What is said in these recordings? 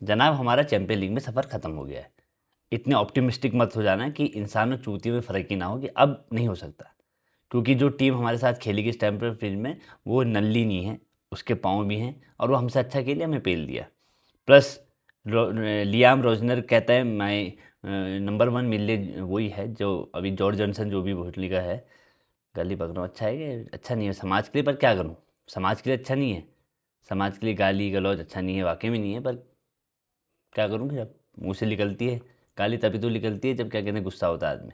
जनाब हमारा champion league में सफ़र ख़त्म हो गया है। इतने ऑप्टिमिस्टिक मत हो जाना कि इंसान और चूतियों में फ़र्क ही ना हो कि अब नहीं हो सकता। क्योंकि जो टीम हमारे साथ खेलेगी स्टैम्फोर्ड ब्रिज में वो नल्ली नहीं है, उसके पाँव भी हैं और वो हमसे अच्छा खेले, हमें पेल दिया। प्लस लियाम रोजनर कहता है मैं नंबर 1 मिले वही है जो अभी जॉर्ज जॉनसन जो भी भोसली का है। गाली बक रहा हूँ, अच्छा है कि अच्छा नहीं है समाज के लिए, पर क्या करूँ? समाज के लिए अच्छा नहीं है। समाज के लिए गाली गलौज अच्छा नहीं है, वाक़ई में नहीं है, पर क्या करूँ कि जब मुँह से निकलती है गाली तभी तो निकलती है जब क्या कहते हैं गुस्सा होता है आदमी।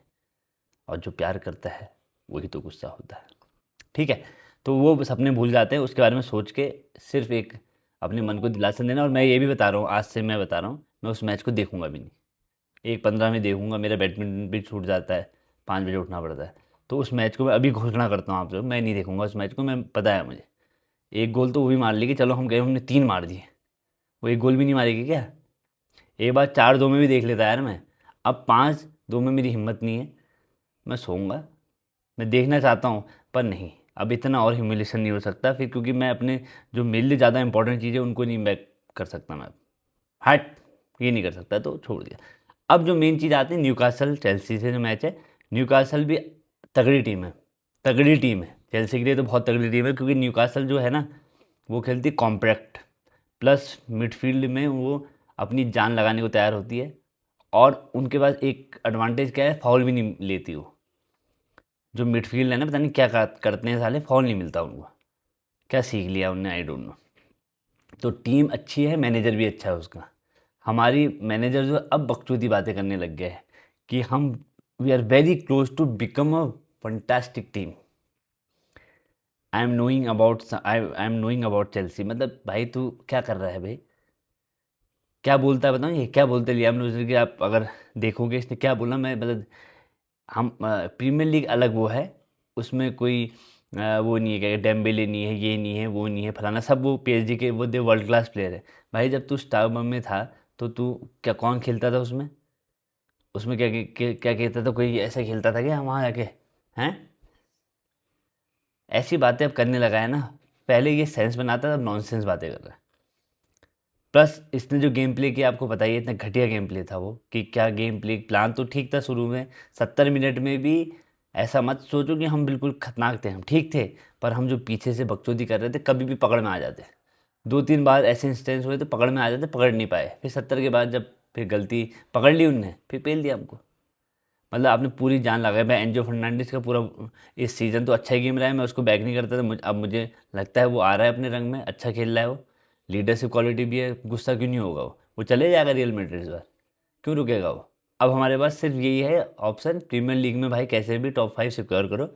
और जो प्यार करता है वही तो गुस्सा होता है। ठीक है? तो वो बस अपने भूल जाते हैं, उसके बारे में सोच के सिर्फ़ एक अपने मन को दिलासा देना। और मैं ये भी बता रहा हूँ, आज से मैं बता रहा हूँ, मैं उस मैच को देखूँगा भी नहीं। 1:15 में देखूँगा, मेरा बैडमिंटन भी छूट जाता है, 5 बजे उठना पड़ता है। तो उस मैच को मैं अभी घोषणा करता हूँ आपसे, मैं नहीं देखूँगा उस मैच को, मैं पता है मुझे। 1 गोल तो वो भी मार लेगी, चलो हम कहें हमने 3 मार दिए, वो 1 गोल भी नहीं मारेगी क्या? एक बार 4-2 में भी देख लेता यार मैं, अब 5-2 में मेरी हिम्मत नहीं है, मैं सोऊंगा। मैं देखना चाहता हूँ पर नहीं, अब इतना और ह्यूमिलेशन नहीं हो सकता फिर, क्योंकि मैं अपने जो मेरे लिए ज़्यादा इंपॉर्टेंट चीज़ है उनको नहीं बैक कर सकता मैं। हट, ये नहीं कर सकता तो छोड़ दिया। अब जो मेन चीज़ आती है, न्यूकासल चेल्सी से जो मैच है, न्यूकासल भी तगड़ी टीम है, तगड़ी टीम है। चेल्सी के लिए तो बहुत तगड़ी टीम है, क्योंकि न्यूकासल जो है ना वो खेलती कॉम्पैक्ट, प्लस मिडफील्ड में वो अपनी जान लगाने को तैयार होती है। और उनके पास एक एडवांटेज क्या है, फाउल भी नहीं लेती वो। जो मिडफील्ड है ना, पता नहीं क्या करते हैं साले, फाउल नहीं मिलता उनको, क्या सीख लिया उनने, आई डोंट नो। तो टीम अच्छी है, मैनेजर भी अच्छा है उसका। हमारी मैनेजर जो अब बकचोदी बातें करने लग गए हैं कि हम we are very close to become a fantastic team. I am knowing about Chelsea. मतलब भाई तू क्या कर रहा है भाई? क्या बोलता है बताओ, ये क्या बोलते हैं लियाम न्यूज़र की, आप अगर देखोगे इसने क्या बोला, मैं मतलब हम प्रीमियर लीग अलग वो है, उसमें कोई वो नहीं है, क्या डेम्बेले नहीं है, ये नहीं है, वो नहीं है, फलाना सब वो पीएसजी के वो दे वर्ल्ड क्लास प्लेयर है। भाई जब तू स्टारबम में था तो तू क्या कौन खेलता था उसमें? उसमें क्या कहता था, कोई ऐसा खेलता था क्या वहाँ जाके? हैं? ऐसी बातें अब करने लगा है ना, पहले ये सेंस बनाता था, अब नॉनसेंस बातें कर रहा है। प्लस इसने जो गेम प्ले किया आपको बताइए, इतना घटिया गेम प्ले था वो, कि क्या गेम प्ले, प्लान तो ठीक था शुरू में, 70 मिनट में भी। ऐसा मत सोचो कि हम बिल्कुल खतरनाक थे, हम ठीक थे, पर हम जो पीछे से बकचोदी कर रहे थे कभी भी पकड़ में आ जाते। 2-3 बार ऐसे इंस्टेंस हुए तो पकड़ में आ जाते, पकड़ नहीं पाए, फिर 70 के बाद जब फिर गलती पकड़ ली उनने, फिर पेल दिया हमको। मतलब आपने पूरी जान लगाई। मैं एंजो फर्नांडिस का पूरा इस सीज़न तो अच्छा ही गेम रहा है, मैं उसको बैक नहीं करता था, अब मुझे लगता है वो आ रहा है अपने रंग में, अच्छा खेल रहा है वो, लीडरशिप क्वालिटी भी है, गुस्सा क्यों नहीं होगा वो चले जाएगा रियल मैड्रिड इस बार, क्यों रुकेगा वो? अब हमारे पास सिर्फ यही है ऑप्शन, प्रीमियर लीग में भाई कैसे भी टॉप 5 सिक्योर करो।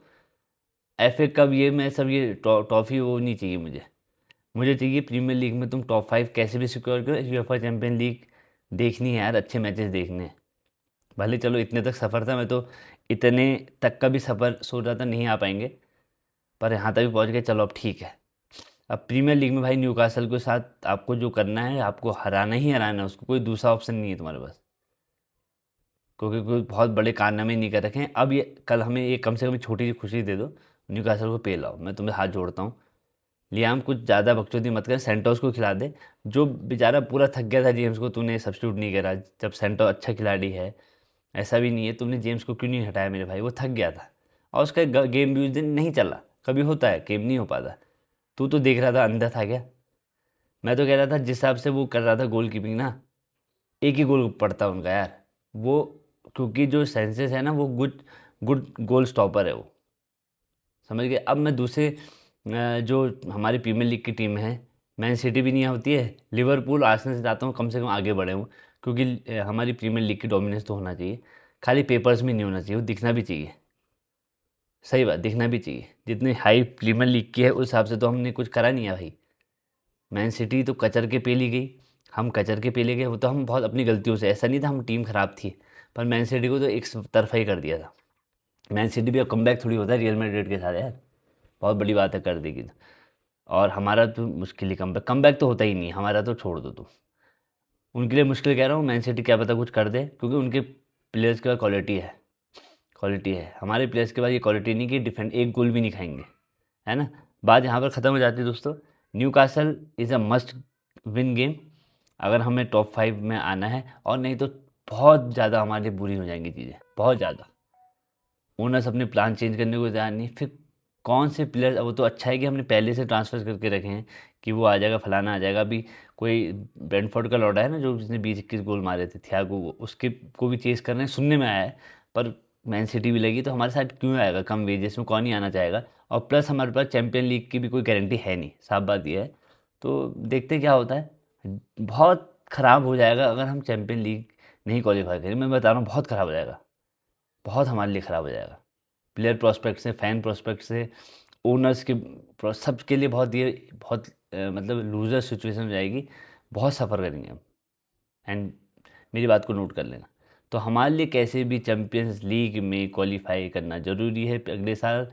एफ ए कप ये मैं सब ये ट्रॉफी वो नहीं चाहिए मुझे। मुझे चाहिए प्रीमियर लीग में तुम टॉप 5 कैसे भी सिक्योर करो, यूएफए चैंपियन लीग देखनी है यार, अच्छे मैचेस देखने हैं। भले चलो इतने तक सफ़र था, मैं तो इतने तक का भी सफ़र सोच रहा था नहीं आ पाएंगे, पर यहाँ तक भी पहुँच गए, चलो अब ठीक है। अब प्रीमियर लीग में भाई न्यूकासल के साथ आपको जो करना है, आपको हराना ही हराना है उसको, कोई दूसरा ऑप्शन नहीं है तुम्हारे पास, क्योंकि कोई बहुत बड़े कारनामे नहीं कर रखे हैं। अब ये कल हमें ये कम से कम छोटी सी खुशी दे दो, न्यूकासल को पे लाओ, मैं तुम्हें हाथ जोड़ता हूँ। लियाम कुछ ज़्यादा बकचोदी मत कर, सेंटोस को खिला दे। जो बेचारा पूरा थक गया था, जेम्स को तूने सब्स्टिट्यूट नहीं करा, जब सेंटोस अच्छा खिलाड़ी है। ऐसा भी नहीं है, तुमने जेम्स को क्यों नहीं हटाया मेरे भाई, वो थक गया था और उसका गेम भी उस दिन नहीं चला। कभी होता है गेम नहीं हो पाता। तू तो देख रहा था, अंधा था क्या? मैं तो कह रहा था जिस हिसाब से वो कर रहा था गोल कीपिंग ना, एक ही गोल पड़ता उनका यार वो, क्योंकि जो सेंसेस है ना वो गुड गुड गोल स्टॉपर है वो, समझ गए? अब मैं दूसरे जो हमारी प्रीमियर लीग की टीम है, मैन सिटी भी नहीं होती है, लिवरपूल आर्सेनल से चाहता हूँ कम से कम आगे बढ़े हूँ, क्योंकि हमारी प्रीमियर लीग की डोमिनेंस तो होना चाहिए, खाली पेपर्स में नहीं होना चाहिए, वो दिखना भी चाहिए। सही बात, दिखना भी चाहिए। जितनी हाई प्रीमियर लीग की है उस हिसाब से तो हमने कुछ करा नहीं है भाई। मैन सिटी तो कचर के पेली गई, हम कचर के पेले गए, वो तो हम बहुत अपनी गलतियों से, ऐसा नहीं था हम टीम खराब थी, पर मैन सिटी को तो एक तरफा ही कर दिया था। मैन सिटी भी अब कमबैक थोड़ी होता है रियल मैड्रिड के साथ यार, बहुत बड़ी बात है कर देगी तो। और हमारा तो मुश्किल ही कमबैक कमबैक तो होता ही नहीं, हमारा तो छोड़ दो तुम। उनके लिए मुश्किल कह रहा हूँ, मैन सिटी क्या पता कुछ कर दे, क्योंकि उनके प्लेयर्स के पास क्वालिटी है, क्वालिटी है। हमारे प्लेयर्स के पास ये क्वालिटी नहीं कि डिफेंड एक गोल भी नहीं खाएंगे, है ना? बात यहाँ पर ख़त्म हो जाती है दोस्तों। Newcastle is a must win game. अगर हमें टॉप 5 में आना है, और नहीं तो बहुत ज़्यादा हमारे लिए बुरी हो जाएंगी चीज़ें, बहुत ज़्यादा। ओनर्स अपने प्लान चेंज करने को तैयार नहीं, फिर कौन से प्लेयर, वो तो अच्छा है कि हमने पहले से ट्रांसफ़र करके रखे हैं कि वो आ जाएगा, फलाना आ जाएगा। अभी कोई ब्रेंटफोर्ड का लौटा है ना, जो जिसने 20-21 गोल मारे थे, थियागो, उसके को भी चेज़ कर रहे हैं, सुनने में आया है। पर मैन सिटी भी लगी, तो हमारे साथ क्यों आएगा कम वेजेस में, कौन ही आना चाहेगा। और प्लस हमारे पास चैंपियन लीग की भी कोई गारंटी है नहीं, साफ बात ये है। तो देखते हैं क्या होता है। बहुत ख़राब हो जाएगा अगर हम चैंपियन लीग नहीं क्वालिफाई करें, मैं बता रहा हूँ, बहुत ख़राब हो जाएगा, बहुत हमारे लिए ख़राब हो जाएगा। प्लेयर प्रोस्पेक्ट से, फैन प्रोस्पेक्ट से, ओनर्स के सब के लिए बहुत ये बहुत मतलब लूज़र सिचुएशन हो जाएगी, बहुत सफ़र करेंगे हम। एंड मेरी बात को नोट कर लेना। तो हमारे लिए कैसे भी चैम्पियंस लीग में क्वालिफाई करना ज़रूरी है अगले साल,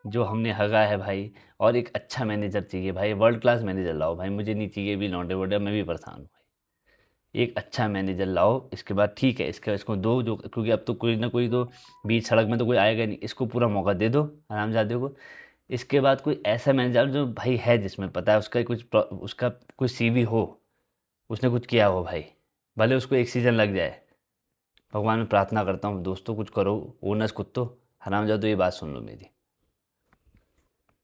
जो हमने हगा है भाई। और एक अच्छा मैनेजर चाहिए भाई, वर्ल्ड क्लास मैनेजर लाओ भाई, मुझे नहीं चाहिए भी लौंडे वोंडे, मैं भी परेशान हूँ। एक अच्छा मैनेजर लाओ, इसके बाद ठीक है, इसको दो जो, क्योंकि अब तो कोई ना कोई तो बीच सड़क में तो कोई आएगा नहीं, इसको पूरा मौका दे दो हरामजादे को। इसके बाद कोई ऐसा मैनेजर जो भाई है, जिसमें पता है उसका उसका कोई सीवी हो, उसने कुछ किया हो भाई, भले उसको एक सीज़न लग जाए। भगवान में प्रार्थना करता हूँ दोस्तों, कुछ करो ओनर्स कुत्तों, हरामजादो, ये बात सुन लो मेरी।